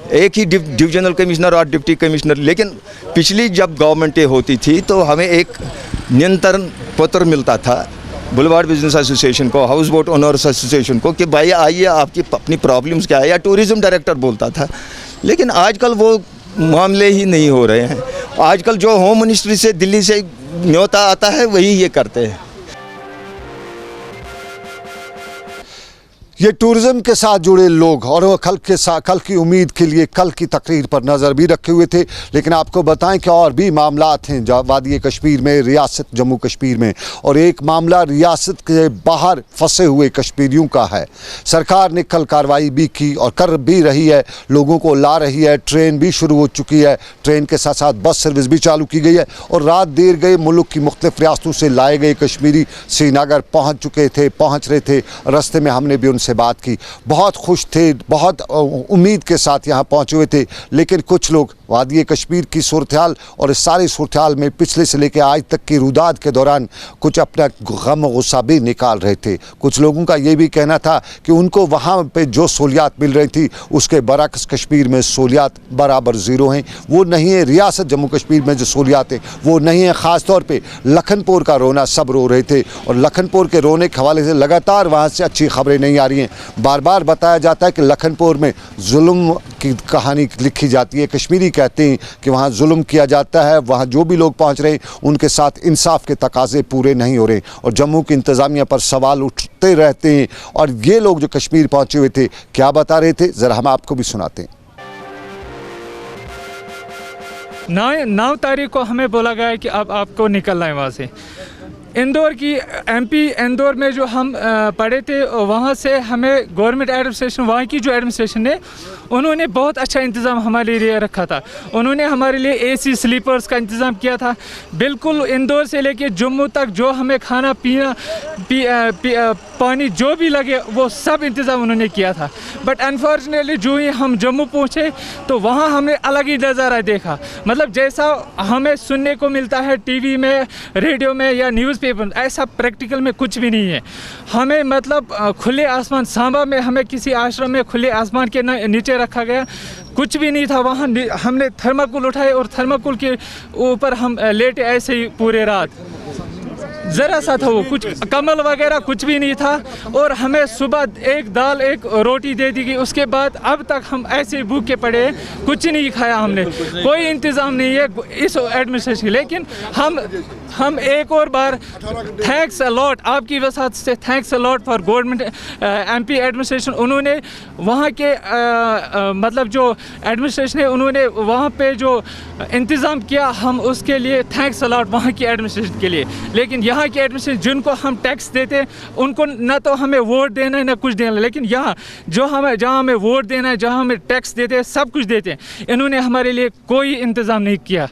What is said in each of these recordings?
एक ही divisional commissioner और deputy commissioner. लेकिन पिछली जब गवर्नमेंटें होती थी तो हमें एक नियंत्रण पत्र मिलता था बुलवार्ड बिजनेस एसोसिएशन को, हाउस बोट ओनर्स एसोसिएशन को, कि भाई आइए आपकी अपनी प्रॉब्लम्स क्या है, या टूरिज़्म डायरेक्टर बोलता था। लेकिन आजकल वो मामले ही नहीं हो रहे हैं। आजकल जो होम मिनिस्ट्री से दिल्ली से न्योता आता है वही ये करते हैं। ये टूरिज्म के साथ जुड़े लोग और वो कल की उम्मीद के लिए कल की तकरीर पर नज़र भी रखे हुए थे। लेकिन आपको बताएं कि और भी मामलात हैं वादी कश्मीर में, रियासत जम्मू कश्मीर में, और एक मामला रियासत के बाहर फंसे हुए कश्मीरियों का है। सरकार ने कल कार्रवाई भी की और कर भी रही है, लोगों को ला रही है। ट्रेन भी शुरू हो चुकी है, ट्रेन के साथ साथ बस सर्विस भी चालू की गई है। और रात देर गए मुल्क की मुख्तलिफ रियासतों से लाए गए कश्मीरी श्रीनगर पहुँच रहे थे। रास्ते में हमने भी से बात की, बहुत खुश थे, बहुत उम्मीद के साथ यहाँ पहुँचे हुए थे। लेकिन कुछ लोग वादी कश्मीर की सूरत-ए-हाल और इस सारी सूरत-ए-हाल में पिछले से लेकर आज तक की रुदाद के दौरान कुछ अपना गम गुस्सा भी निकाल रहे थे। कुछ लोगों का ये भी कहना था कि उनको वहाँ पे जो सहूलियात मिल रही थी उसके बरअक्स कश्मीर में सहूलियात बराबर ज़ीरो हैं। वो नहीं है रियासत जम्मू कश्मीर में जो सहूलियात हैं वो नहीं है। ख़ास तौर पर लखनपुर का रोना सब रो रहे थे और लखनपुर के रोने के हवाले से लगातार वहाँ से अच्छी खबरें नहीं आ रही हैं। बार बार बताया जाता है कि लखनपुर में जुल्म की कहानी लिखी जाती है। कश्मीरी कहते हैं कि वहाँ जुल्म किया जाता है, वहाँ जो भी लोग पहुँच रहे हैं उनके साथ इंसाफ के तकाजे पूरे नहीं हो रहे और जम्मू की इंतज़ामिया पर सवाल उठते रहते हैं। और ये लोग जो कश्मीर पहुँचे हुए थे क्या बता रहे थे, ज़रा हम आपको भी सुनाते हैं। 9 तारीख को हमें बोला गया है कि अब आपको निकलना है वहाँ से। इंदौर की एमपी इंदौर में जो हम पढ़े थे वहाँ से हमें गवर्नमेंट एडमिनिस्ट्रेशन, वहाँ की जो एडमिनिस्ट्रेशन है उन्होंने बहुत अच्छा इंतज़ाम हमारे लिए रखा था। उन्होंने हमारे लिए एसी स्लीपर्स का इंतज़ाम किया था। बिल्कुल इंदौर से लेके जम्मू तक जो हमें खाना पीना पानी जो भी लगे वो सब इंतज़ाम उन्होंने किया था। बट अनफॉर्चुनेटली जो ही हम जम्मू पहुँचे तो वहाँ हमने अलग ही नज़ारा देखा। मतलब जैसा हमें सुनने को मिलता है टीवी में, रेडियो में या न्यूज़ पेपर, ऐसा प्रैक्टिकल में कुछ भी नहीं है। हमें मतलब खुले आसमान, सांबा में हमें किसी आश्रम में खुले आसमान के नीचे रखा गया, कुछ भी नहीं था वहाँ। हमने थर्माकोल उठाए और थर्माकोल के ऊपर हम लेटे ऐसे ही पूरे रात। ज़रा सा था वो, कुछ कमल वगैरह कुछ भी नहीं था। और हमें सुबह एक दाल एक रोटी दे दी गई। उसके बाद अब तक हम ऐसे भूखे पड़े हैं, कुछ नहीं खाया हमने, कोई इंतज़ाम नहीं है इस एडमिनिस्ट्रेशन। लेकिन हम एक और बार थैंक्स अलॉट, आपकी वजह से thanks a lot for government MP administration. उन्होंने वहाँ के मतलब जो एडमिनिस्ट्रेशन है उन्होंने वहाँ पे जो इंतज़ाम किया, हम उसके लिए थैंक्स अलॉट वहाँ की एडमिनिस्ट्रेशन के लिए। लेकिन यहाँ के एडमिनिस्ट्रेशन जिनको हम टैक्स देते हैं उनको ना तो हमें वोट देना है ना कुछ देना है। लेकिन यहाँ जहाँ हमें वोट देना है, जहाँ हमें टैक्स देते हैं, सब कुछ देते हैं, इन्होंने हमारे लिए कोई इंतज़ाम नहीं किया।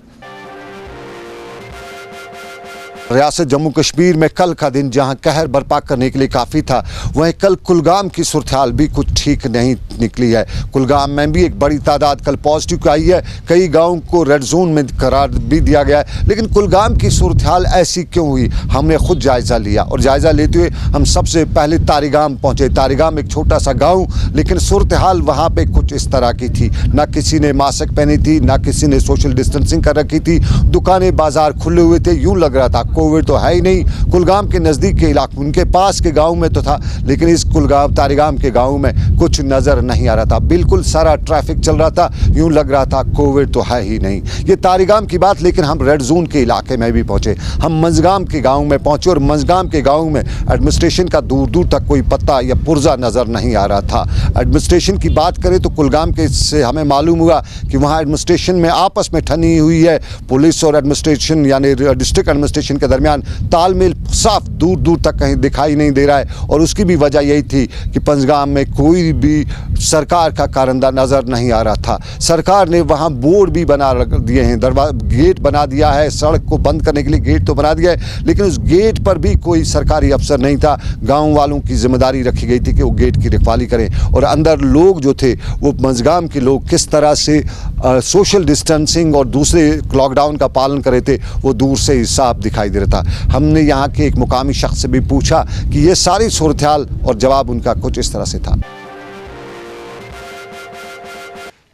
रियासत जम्मू कश्मीर में कल का दिन जहां कहर बर्पा करने के लिए काफ़ी था, वहीं कल कुलगाम की सूरत-ए-हाल भी कुछ ठीक नहीं निकली है। कुलगाम में भी एक बड़ी तादाद कल पॉजिटिव आई है। कई गांवों को रेड जोन में करार भी दिया गया है। लेकिन कुलगाम की सूरत-ए-हाल ऐसी क्यों हुई, हमने खुद जायज़ा लिया और जायज़ा लेते हुए हम सबसे पहले तारीगाम पहुँचे। तारीगाम एक छोटा सा गाँव, लेकिन सूरत-ए-हाल वहाँ पर कुछ इस तरह की थी। ना किसी ने मास्क पहनी थी, ना किसी ने सोशल डिस्टेंसिंग कर रखी थी। दुकानें बाजार खुले हुए थे, यूँ लग रहा था कोविड तो है ही नहीं। कुलगाम के नज़दीक के इलाके, उनके पास के गांव में तो था, लेकिन इस तारीगाम के गांव में कुछ नज़र नहीं आ रहा था। बिल्कुल सारा ट्रैफिक चल रहा था, यूं लग रहा था कोविड तो है ही नहीं। ये तारीगाम की बात। लेकिन हम रेड जोन के इलाके में भी पहुंचे। हम मंजगाम के गाँव में पहुंचे और मंजगाम के गाँव में एडमिनिस्ट्रेशन का दूर दूर तक कोई पत्ता या पुर्जा नज़र नहीं आ रहा था। एडमिनिस्ट्रेशन की बात करें तो कुलगाम के से हमें मालूम हुआ कि वहाँ एडमिनिस्ट्रेशन में आपस में ठनी हुई है। पुलिस और एडमिनिस्ट्रेशन यानी डिस्ट्रिक्ट एडमिनिस्ट्रेशन के दरमियान तालमेल साफ दूर दूर तक कहीं दिखाई नहीं दे रहा है। और उसकी भी वजह यही थी कि पंजगाम में कोई भी सरकार का कारंदा नज़र नहीं आ रहा था। सरकार ने वहाँ बोर्ड भी बना दिए हैं, गेट बना दिया है, सड़क को बंद करने के लिए गेट तो बना दिया है, लेकिन उस गेट पर भी कोई सरकारी अफसर नहीं था। गाँव वालों की जिम्मेदारी रखी गई थी कि वो गेट की रखवाली करें। और अंदर लोग जो थे वो मंजगाम के लोग किस तरह से सोशल डिस्टेंसिंग और दूसरे लॉकडाउन का पालन कर रहे थे वो दूर से ही साफ दिखाई दे रहा था। हमने यहाँ के एक मुकामी शख्स से भी पूछा कि ये सारी सूरत-ए-हाल, और जवाब उनका कुछ इस तरह से था।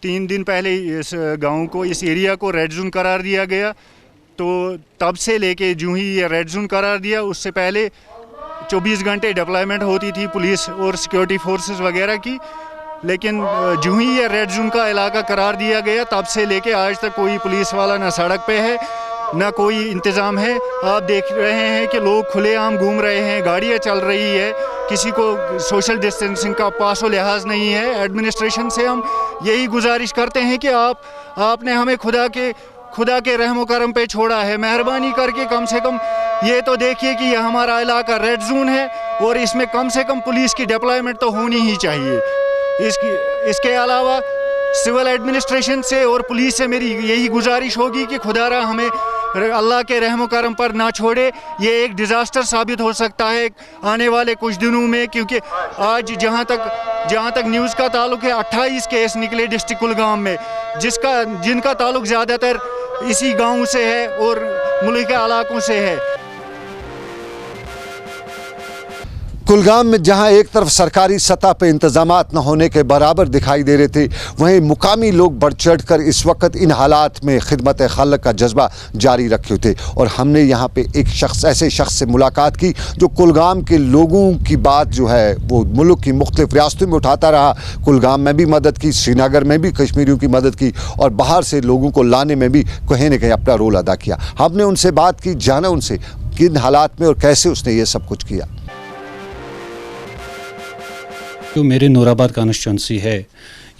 3 दिन पहले इस गांव को, इस एरिया को रेड जोन करार दिया गया। तो तब से लेके जो ही ये रेड जोन करार दिया, उससे पहले 24 घंटे डिप्लॉयमेंट होती थी पुलिस और सिक्योरिटी फोर्सेस वगैरह की। लेकिन जो ही ये रेड जोन का इलाका करार दिया गया, तब से लेके आज तक कोई पुलिस वाला ना सड़क पे है, ना कोई इंतज़ाम है। आप देख रहे हैं कि लोग खुलेआम घूम रहे हैं, गाड़ियाँ चल रही है, किसी को सोशल डिस्टेंसिंग का पासो लिहाज नहीं है। एडमिनिस्ट्रेशन से हम यही गुजारिश करते हैं कि आपने हमें खुदा के रहमो करम पे छोड़ा है, मेहरबानी करके कम से कम ये तो देखिए कि यह हमारा इलाका रेड जोन है और इसमें कम से कम पुलिस की डिप्लॉयमेंट तो होनी ही चाहिए। इसके अलावा सिविल एडमिनिस्ट्रेशन से और पुलिस से मेरी यही गुजारिश होगी कि खुदारा हमें अल्लाह के रहमो करम पर ना छोड़े। ये एक डिज़ास्टर साबित हो सकता है आने वाले कुछ दिनों में, क्योंकि आज जहाँ तक न्यूज़ का ताल्लुक है 28 केस निकले डिस्ट्रिक्ट कुलगाम में, जिनका ताल्लुक ज़्यादातर इसी गांव से है और मुल्क के इलाकों से है। कुलगाम में जहां एक तरफ सरकारी सतह पर इंतजामात न होने के बराबर दिखाई दे रहे थे, वहीं मुकामी लोग बढ़ चढ़ कर इस वक्त इन हालात में खिदमत खल्क का जज्बा जारी रखे थे। और हमने यहाँ पे एक ऐसे शख्स से मुलाकात की जो कुलगाम के लोगों की बात जो है वो मुल्क की मुख्तलिफ रियासतों में उठाता रहा। कुलगाम में भी मदद की, श्रीनगर में भी कश्मीरियों की मदद की और बाहर से लोगों को लाने में भी कहीं न कहीं अपना रोल अदा किया। हमने उनसे बात की, जाना उनसे किन हालात में और कैसे उसने ये सब कुछ किया। जो मेरे नूराबाद कॉन्स्टिट्यूंसी है,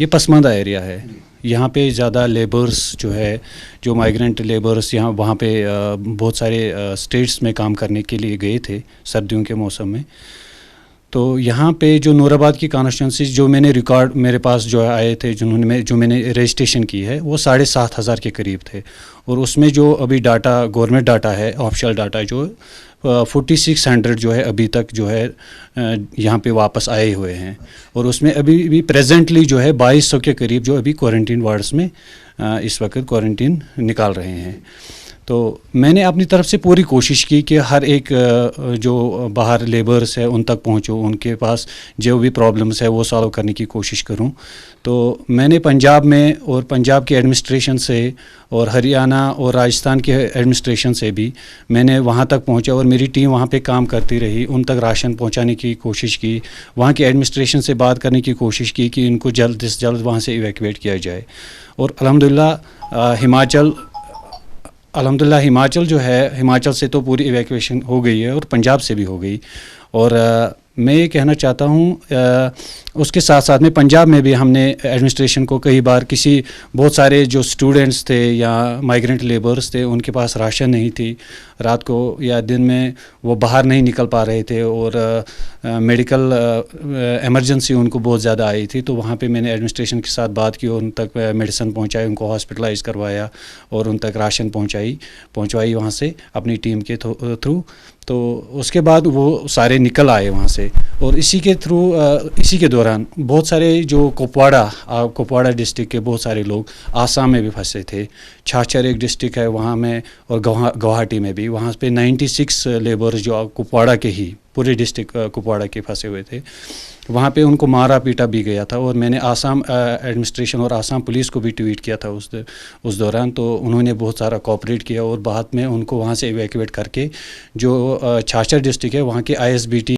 ये पसमानदा एरिया है। यहाँ पे ज़्यादा लेबर्स जो है, जो माइग्रेंट लेबर्स यहाँ वहाँ पे बहुत सारे स्टेट्स में काम करने के लिए गए थे सर्दियों के मौसम में। तो यहाँ पे जो नूराबाद की कॉन्स्टिट्यूंसी जो मैंने रिकॉर्ड मेरे पास जो आए थे, जो मैंने रजिस्ट्रेशन की है, वो 7,500 के करीब थे। और उसमें जो अभी डाटा गवर्नमेंट डाटा है, ऑफिशियल डाटा जो 4600 जो है अभी तक जो है यहाँ पे वापस आए हुए हैं। और उसमें अभी भी प्रेजेंटली जो है 2200 के करीब जो अभी क्वारंटीन वार्ड्स में इस वक्त क्वारंटीन निकाल रहे हैं। तो मैंने अपनी तरफ से पूरी कोशिश की कि हर एक जो बाहर लेबर्स है उन तक पहुँचूँ, उनके पास जो भी प्रॉब्लम्स है वो सॉल्व करने की कोशिश करूँ। तो मैंने पंजाब में और पंजाब के एडमिनिस्ट्रेशन से और हरियाणा और राजस्थान के एडमिनिस्ट्रेशन से भी मैंने वहाँ तक पहुँचा और मेरी टीम वहाँ पे काम करती रही, उन तक राशन पहुँचाने की कोशिश की, वहाँ के एडमिनिस्ट्रेशन से बात करने की कोशिश की कि इनको जल्द से जल्द वहाँ से इवैक्यूएट किया जाए। और अल्हम्दुलिल्लाह हिमाचल जो है, हिमाचल से तो पूरी इवैक्यूएशन हो गई है और पंजाब से भी हो गई। और मैं ये कहना चाहता हूँ उसके साथ साथ में पंजाब में भी हमने एडमिनिस्ट्रेशन को कई बार बहुत सारे जो स्टूडेंट्स थे या माइग्रेंट लेबर्स थे, उनके पास राशन नहीं थी, रात को या दिन में वो बाहर नहीं निकल पा रहे थे और मेडिकल इमरजेंसी उनको बहुत ज़्यादा आई थी। तो वहाँ पे मैंने एडमिनिस्ट्रेशन के साथ बात की और उन तक मेडिसिन पहुँचाई, उनको हॉस्पिटलाइज करवाया और उन तक राशन पहुँचवाई वहाँ से अपनी टीम के थ्रू। तो उसके बाद वो सारे निकल आए वहाँ से। और इसी के दौरान बहुत सारे जो कुपवाड़ा डिस्ट्रिक्ट के बहुत सारे लोग आसाम में भी फंसे थे। छाछर एक डिस्ट्रिक्ट है वहाँ में, और गुवाहाटी में भी, वहाँ पे 96 लेबर्स जो कुपवाड़ा के ही पूरे डिस्ट्रिक्ट कुपवाड़ा के फंसे हुए थे। वहाँ पे उनको मारा पीटा भी गया था। और मैंने आसाम एडमिनिस्ट्रेशन और आसाम पुलिस को भी ट्वीट किया था उस दौरान। तो उन्होंने बहुत सारा कोऑपरेट किया और बाद में उनको वहाँ से इवैक्यूएट करके जो छाछर डिस्ट्रिक्ट है वहाँ के ISBT